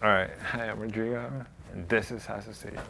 All right, hi, I'm Rodrigo, and this is Casa Studios.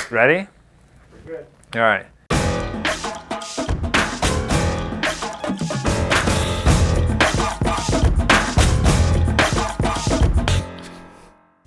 Ready? We're good. All right.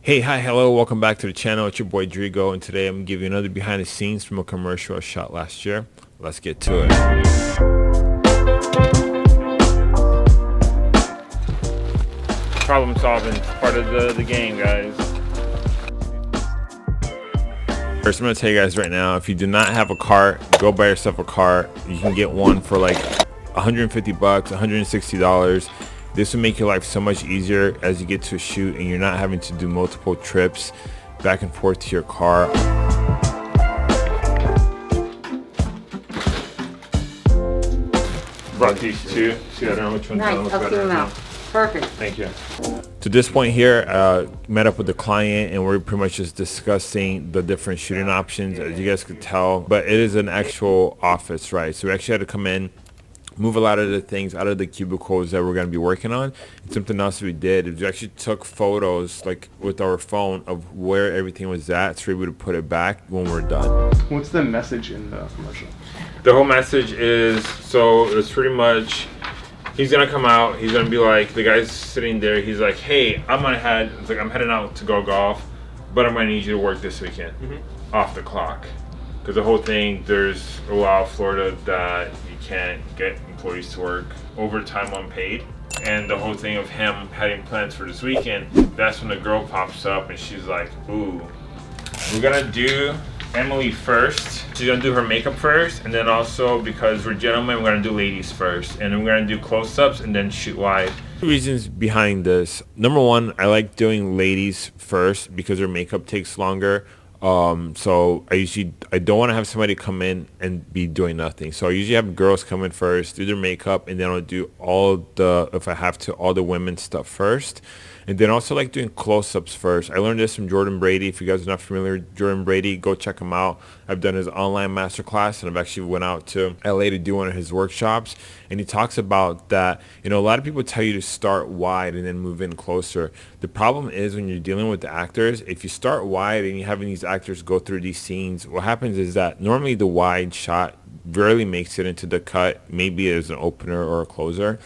Hey, hi, hello, welcome back to the channel. It's your boy Drigo, and today I'm gonna give you another behind the scenes from a commercial I shot last year. Let's get to it. Problem solving is part of the game, guys. First, I'm gonna tell you guys right now, if you do not have a cart, go buy yourself a cart. You can get one for like 150 bucks, $160. This will make your life so much easier as you get to a shoot and you're not having to do multiple trips back and forth to your car. Brought these two. See, I don't know which one's Nice, I'll see them out. Perfect. Thank you. To this point here, met up with the client and we're pretty much just discussing the different shooting options, as you guys could tell. But it is an actual office, right? So we actually had to come in, move a lot of the things out of the cubicles that we're going to be working on. And something else we did is we actually took photos, like with our phone, of where everything was at, so we would put it back when we're done. What's the message in the commercial? The whole message is, so it's pretty much, he's gonna come out, he's gonna be like, the guy's sitting there, he's like, hey, I'm heading out to go golf, but I'm gonna need you to work this weekend, off the clock. Because the whole thing, there's a law of Florida that you can't get employees to work overtime unpaid. And the whole thing of him having plans for this weekend, that's when the girl pops up and she's like, ooh, we're gonna do Emily first. She's gonna do her makeup first, and then also, because we're gentlemen, we're gonna do ladies first, and then we're gonna do close-ups and then shoot wide. Reasons behind this: number one, I like doing ladies first because their makeup takes longer. So I don't want to have somebody come in and be doing nothing. So I usually have girls come in first, do their makeup, and then I'll do all the women's stuff first. And then also like doing close-ups first. I learned this from Jordan Brady. If you guys are not familiar with Jordan Brady, go check him out. I've done his online masterclass, and I've actually went out to LA to do one of his workshops. And he talks about that, you know, a lot of people tell you to start wide and then move in closer. The problem is when you're dealing with the actors, if you start wide and you're having these actors go through these scenes, what happens is that normally the wide shot rarely makes it into the cut, maybe as an opener or a closer.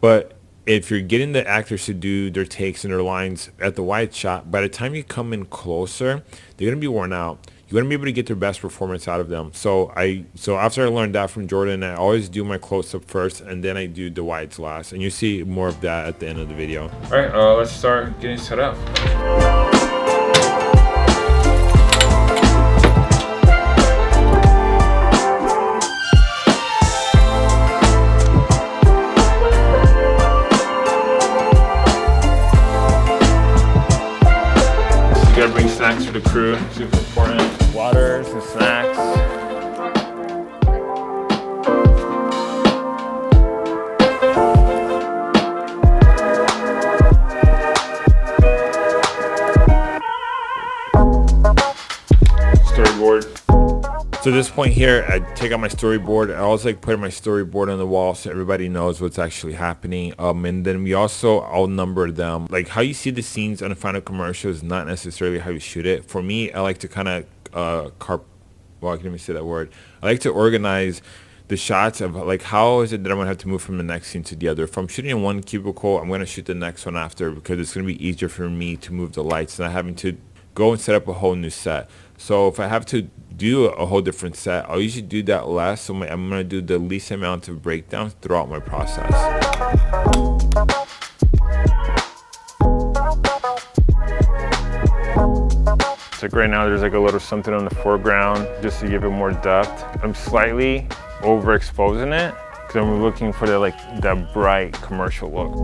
But if you're getting the actors to do their takes and their lines at the wide shot, by the time you come in closer, they're going to be worn out. You're going to be able to get their best performance out of them. So after I learned that from Jordan, I always do my close-up first, and then I do the wides last. And you see more of that at the end of the video. All right, let's start getting set up. You gotta bring snacks for the crew, super important. Water, some snacks. Storyboard. So at this point here, I take out my storyboard. I always like putting my storyboard on the wall so everybody knows what's actually happening. And then we also all number them. Like how you see the scenes on the final commercial is not necessarily how you shoot it. For me, I like to kind of I can't even say that word. I like to organize the shots of like how is it that I'm gonna have to move from the next scene to the other. If I'm shooting in one cubicle, I'm gonna shoot the next one after, because it's gonna be easier for me to move the lights, not having to go and set up a whole new set. So if I have to do a whole different set, I'll usually do that less. So I'm gonna do the least amount of breakdowns throughout my process. So right now there's like a little something on the foreground just to give it more depth. I'm slightly overexposing it because I'm looking for that bright commercial look.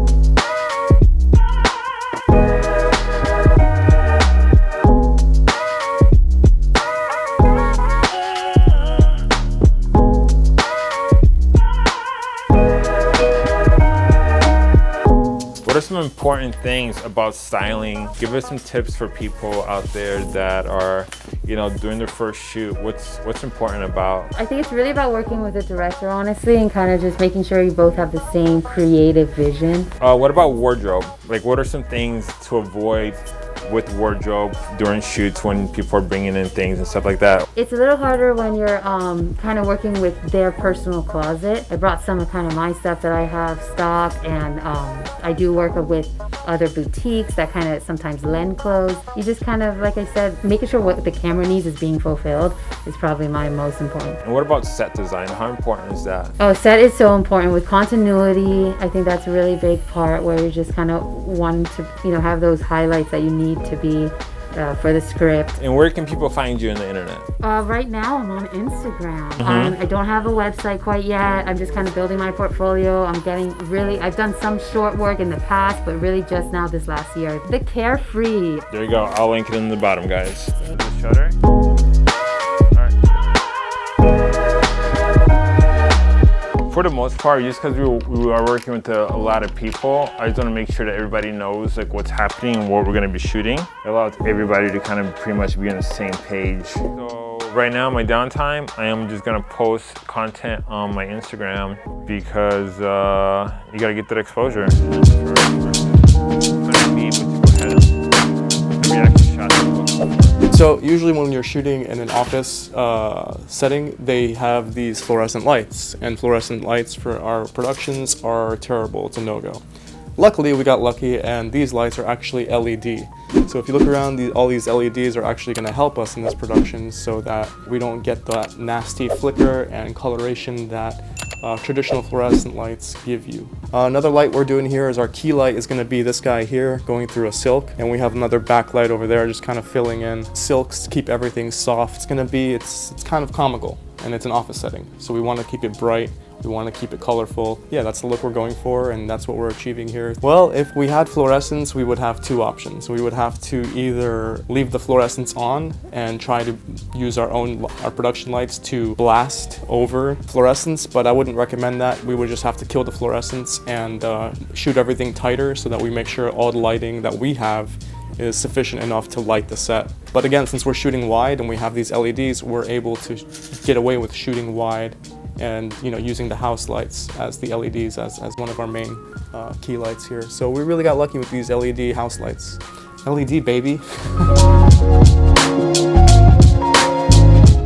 What are some important things about styling? Give us some tips for people out there that are, you know, doing their first shoot. What's important about? I think it's really about working with a director, honestly, and kind of just making sure you both have the same creative vision. What about wardrobe? Like, what are some things to avoid with wardrobe during shoots when people are bringing in things and stuff like that? It's a little harder when you're kind of working with their personal closet. I brought some of kind of my stuff that I have stocked, and I do work with other boutiques that kind of sometimes lend clothes. You just kind of, like I said, making sure what the camera needs is being fulfilled is probably my most important. And what about set design? How important is that? Oh, set is so important with continuity. I think that's a really big part where you just kind of want to, you know, have those highlights that you need to be for the script. And where can people find you on the internet? Right now I'm on Instagram. I don't have a website quite yet. I'm just kind of building my portfolio. I've done some short work in the past, but really just now this last year. The Carefree. There you go. I'll link it in the bottom, guys. Shutter. For the most part, just because we are working with a lot of people, I just want to make sure that everybody knows like what's happening and what we're going to be shooting. It allows everybody to kind of pretty much be on the same page. So right now, my downtime, I am just going to post content on my Instagram because you got to get that exposure. So usually when you're shooting in an office setting, they have these fluorescent lights, and fluorescent lights for our productions are terrible. It's a no-go. Luckily, we got lucky, and these lights are actually LED. So if you look around, all these LEDs are actually going to help us in this production so that we don't get that nasty flicker and coloration that traditional fluorescent lights give you. Another light we're doing here is our key light is going to be this guy here going through a silk, and we have another backlight over there just kind of filling in silks to keep everything soft. It's kind of comical, and it's an office setting, so we want to keep it bright. We want to keep it colorful. Yeah, that's the look we're going for, and that's what we're achieving here. Well, if we had fluorescence, we would have two options. We would have to either leave the fluorescence on and try to use our production lights to blast over fluorescence, but I wouldn't recommend that. We would just have to kill the fluorescence and shoot everything tighter so that we make sure all the lighting that we have is sufficient enough to light the set. But again, since we're shooting wide and we have these LEDs, we're able to get away with shooting wide and, you know, using the house lights as the LEDs as one of our main key lights here. So we really got lucky with these LED house lights. LED, baby. What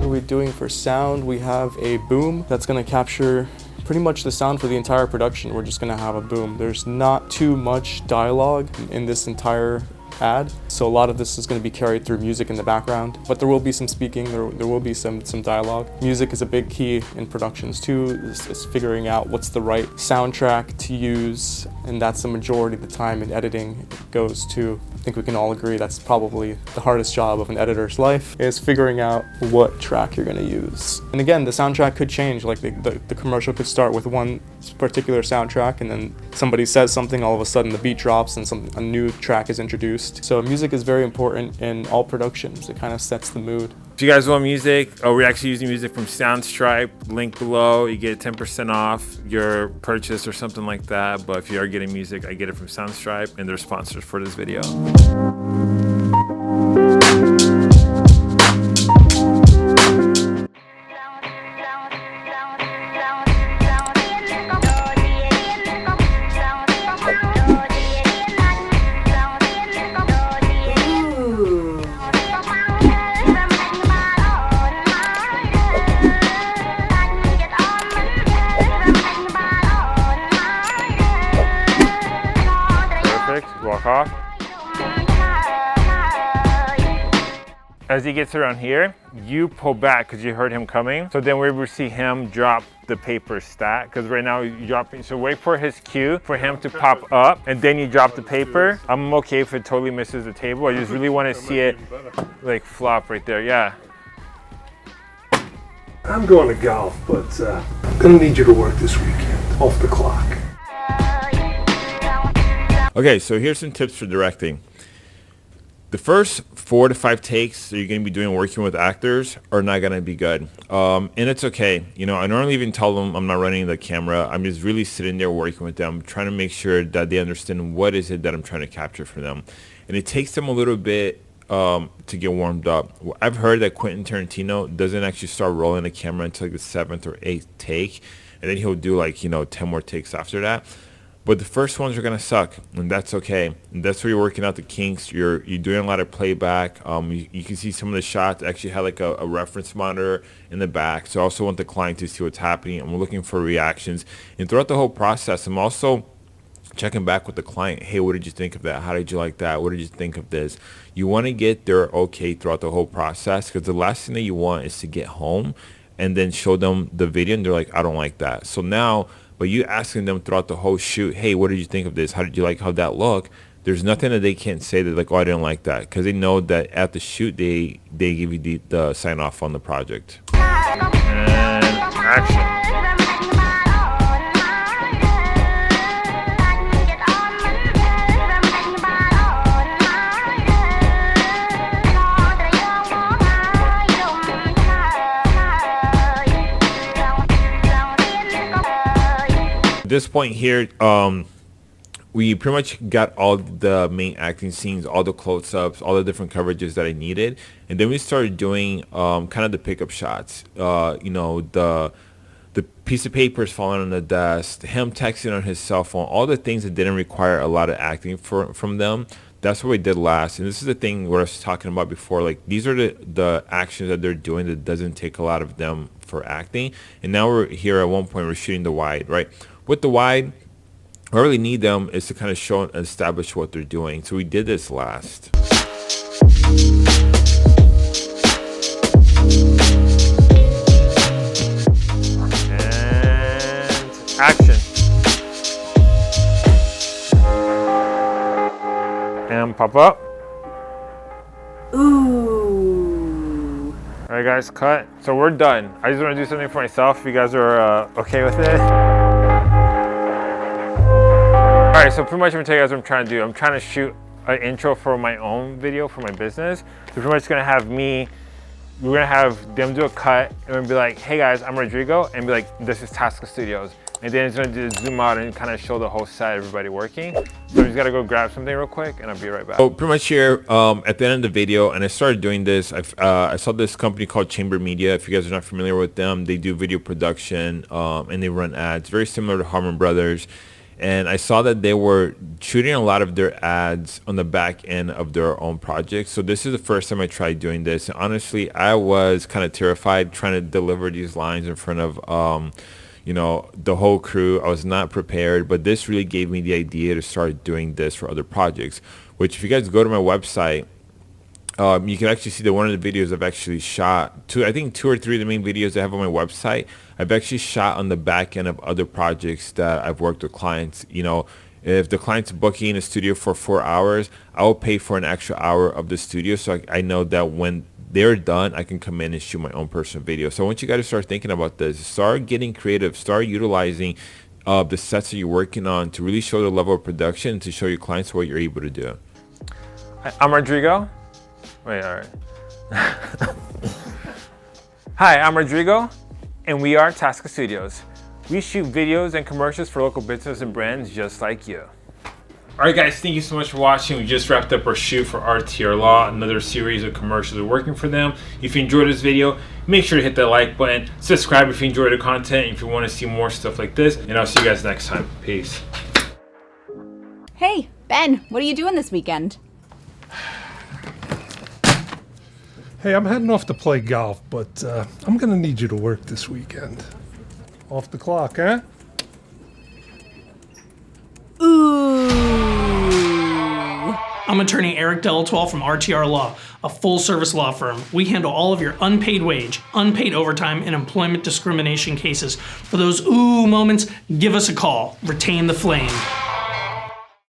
are we doing for sound? We have a boom that's going to capture pretty much the sound for the entire production. We're just going to have a boom. There's not too much dialogue in this entire ad, so a lot of this is going to be carried through music in the background, but there will be some speaking, there will be some dialogue. Music is a big key in productions too, is figuring out what's the right soundtrack to use, and that's the majority of the time in editing it goes to. I think we can all agree that's probably the hardest job of an editor's life, is figuring out what track you're going to use. And again, the soundtrack could change, like the commercial could start with one particular soundtrack, and then somebody says something, all of a sudden the beat drops and a new track is introduced. So music is very important in all productions. It kind of sets the mood. If you guys want music, we're actually using music from Soundstripe. Link below. You get 10% off your purchase or something like that. But if you are getting music, I get it from Soundstripe, and they're sponsors for this video. Walk off. As he gets around here, you pull back because you heard him coming. So then we're able to see him drop the paper stack, because right now you're dropping. So wait for his cue for him to pop up, and then you drop the paper. I'm okay if it totally misses the table. I just really want to see it like flop right there. Yeah. I'm going to golf, but I'm gonna need you to work this weekend off the clock. Okay, so here's some tips for directing. the first 4 to 5 takes that you're going to be doing working with actors are not going to be good. And it's okay. You know, I normally even tell them I'm not running the camera. I'm just really sitting there working with them, trying to make sure that they understand what is it that I'm trying to capture for them. And it takes them a little bit to get warmed up. I've heard that Quentin Tarantino doesn't actually start rolling the camera until like the 7th or 8th take. And then he'll do like, 10 more takes after that. But the first ones are gonna suck, and that's okay. And that's where you're working out the kinks. You're doing a lot of playback. You can see some of the shots actually had like a reference monitor in the back. So I also want the client to see what's happening, and we're looking for reactions. And throughout the whole process, I'm also checking back with the client. Hey, what did you think of that? How did you like that? What did you think of this? You want to get their okay throughout the whole process, because the last thing that you want is to get home and then show them the video and they're like, I don't like that. So now, but you asking them throughout the whole shoot, hey, what did you think of this? How did you like how that looked? There's nothing that they can't say that like, oh, I didn't like that, because they know that at the shoot they give you the sign off on the project. And action. At this point here, we pretty much got all the main acting scenes, all the close-ups, all the different coverages that I needed, and then we started doing kind of the pickup shots. The piece of paper is falling on the desk, him texting on his cell phone, all the things that didn't require a lot of acting from them. That's what we did last. And this is the thing where I was talking about before. Like, these are the actions that they're doing that doesn't take a lot of them for acting. And now we're here at one point, we're shooting the wide, right? With the wide, I really need them is to kind of show and establish what they're doing. So we did this last. And action. And pop up. Ooh. All right, guys, cut. So we're done. I just want to do something for myself. If you guys are okay with it. All right, so pretty much I'm gonna tell you guys what I'm trying to do. I'm trying to shoot an intro for my own video for my business. So pretty much gonna have we're gonna have them do a cut and we're gonna be like, hey guys, I'm Rodrigo, and be like, this is Tasca Studios. And then it's gonna zoom out and kind of show the whole set, everybody working. So I just gotta go grab something real quick and I'll be right back. So pretty much here, at the end of the video, and I started doing this, I saw this company called Chamber Media. If you guys are not familiar with them, they do video production and they run ads, very similar to Harmon Brothers. And I saw that they were shooting a lot of their ads on the back end of their own projects. So this is the first time I tried doing this. And honestly, I was kind of terrified trying to deliver these lines in front of, the whole crew. I was not prepared, but this really gave me the idea to start doing this for other projects, which if you guys go to my website, you can actually see that one of the videos I've actually shot, I think 2 or 3 of the main videos I have on my website, I've actually shot on the back end of other projects that I've worked with clients. If the client's booking a studio for 4 hours, I will pay for an extra hour of the studio, so I know that when they're done, I can come in and shoot my own personal video. So I want you guys to start thinking about this. Start getting creative. Start utilizing the sets that you're working on to really show the level of production, to show your clients what you're able to do. I'm Rodrigo. Wait, all right. Hi, I'm Rodrigo, and we are Tasca Studios. We shoot videos and commercials for local business and brands just like you. All right, guys, thank you so much for watching. We just wrapped up our shoot for RTR Law, another series of commercials we're working for them. If you enjoyed this video, make sure to hit that like button, subscribe if you enjoyed the content, if you want to see more stuff like this, and I'll see you guys next time. Peace. Hey, Ben, what are you doing this weekend? Hey, I'm heading off to play golf, but I'm gonna need you to work this weekend. Off the clock, huh? Ooh. I'm attorney Eric Delatoile from RTR Law, a full-service law firm. We handle all of your unpaid wage, unpaid overtime, and employment discrimination cases. For those ooh moments, give us a call. Retain the flame.